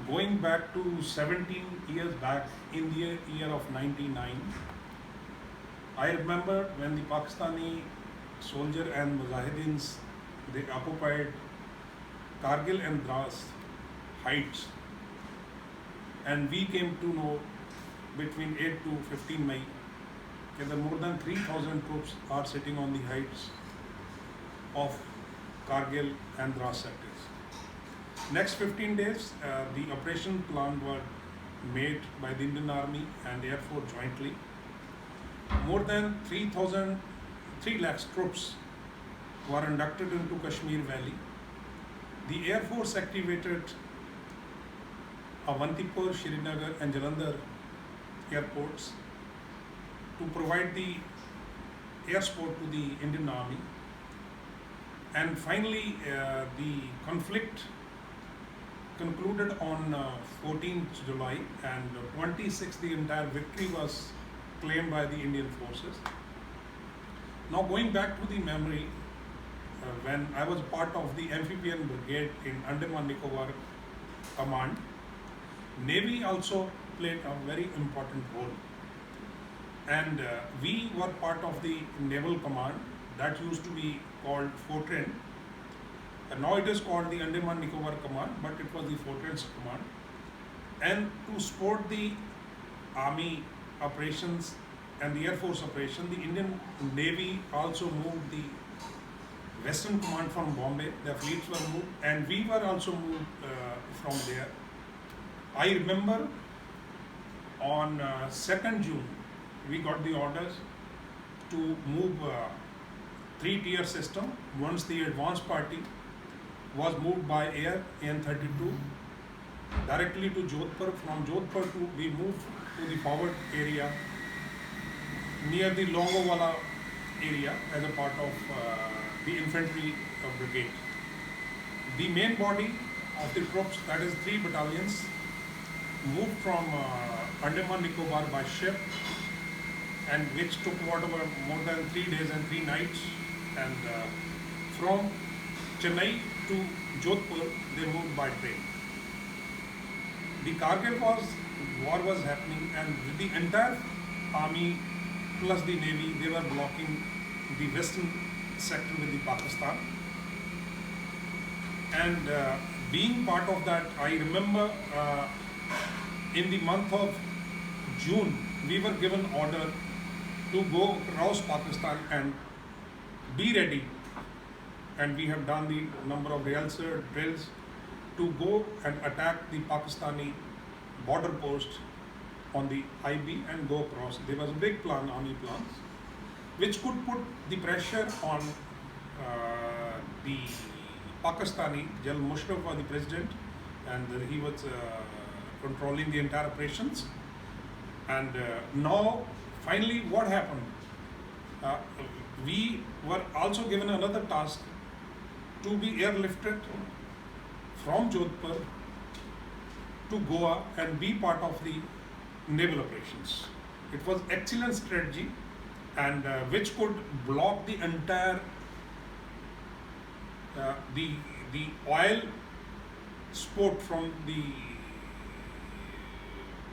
going back to 17 years back in the year of 99, I remember when the Pakistani soldier and Mujahideens, they occupied Kargil and Dras heights, and we came to know between 8 to 15 May that more than 3,000 troops are sitting on the heights of Kargil and Dras sectors. Next 15 days, the operation plan were made by the Indian Army and Air Force jointly. More than 3 lakhs troops were inducted into Kashmir Valley. The Air Force activated Avantipur, Srinagar and Jalandhar airports to provide the air support to the Indian Army. And finally, the conflict concluded on 14th July, and 26th the entire victory was claimed by the Indian forces. Now going back to the memory, when I was part of the amphibian brigade in Andaman Nicobar command, Navy also played a very important role. And we were part of the naval command that used to be called Fortran. And now it is called the Andaman Nicobar Command, but it was the Fortran Command. And to support the Army operations and the Air Force operation, the Indian Navy also moved the Western Command from Bombay. The fleets were moved, and we were also moved from there. I remember on 2nd June, we got the orders to move 3-tier system. Once the advance party was moved by air, AN-32, directly to Jodhpur. From Jodhpur we moved to the forward area near the Longowala area as a part of the infantry brigade. The main body of the troops, that is 3 battalions, moved from Andaman Nicobar by ship, and which took whatever more than 3 days and 3 nights. And from Chennai to Jodhpur, they moved by train. The Kargil war was happening, and the entire army plus the navy, they were blocking the western sector with the Pakistan. And being part of that, I remember in the month of June, we were given order to go across Pakistan and be ready. And we have done the number of drills to go and attack the Pakistani border post on the IB and go across. There was a big plan, army plans, which could put the pressure on the Pakistani. General Musharraf was the president, and he was controlling the entire operations. And now, finally, what happened? We were also given another task to be airlifted from Jodhpur to Goa and be part of the naval operations. It was excellent strategy, and which could block the entire the oil export from the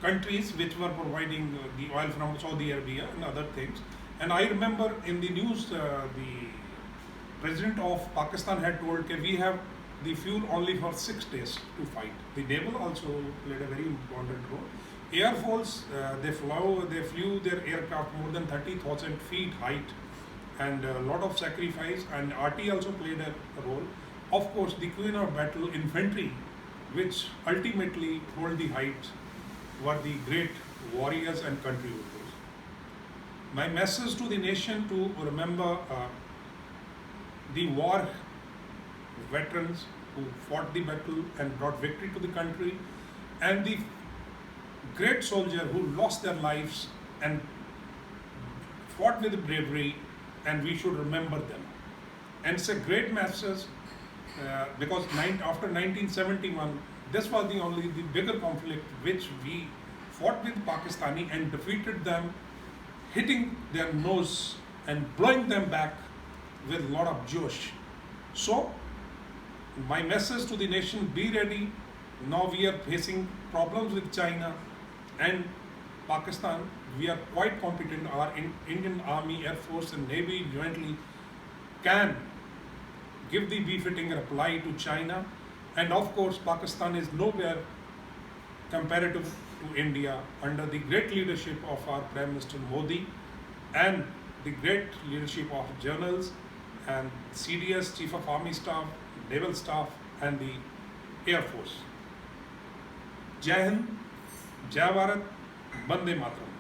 countries which were providing the oil from Saudi Arabia and other things. And I remember in the news, the President of Pakistan had told that we have the fuel only for 6 days to fight. The naval also played a very important role. Air Force, they flew their aircraft more than 30,000 feet height, and a lot of sacrifice, and RT also played a role. Of course, the Queen of Battle infantry, which ultimately hold the heights, were the great warriors and country warriors. My message to the nation to remember the war veterans who fought the battle and brought victory to the country, and the great soldier who lost their lives and fought with bravery, and we should remember them. And it's a great message because after 1971, this was the bigger conflict which we fought with Pakistani and defeated them, hitting their nose and blowing them back with a lot of Josh. So my message to the nation: be ready, Now we are facing problems with China and Pakistan. We are quite competent. Our Indian Army, Air Force, and Navy jointly can give the befitting reply to China. And of course, Pakistan is nowhere comparative to India under the great leadership of our Prime Minister Modi and the great leadership of generals and CDS, Chief of Army Staff, Naval Staff, and the Air Force. Jai Hind, Jai Bharat, Bande Mataram.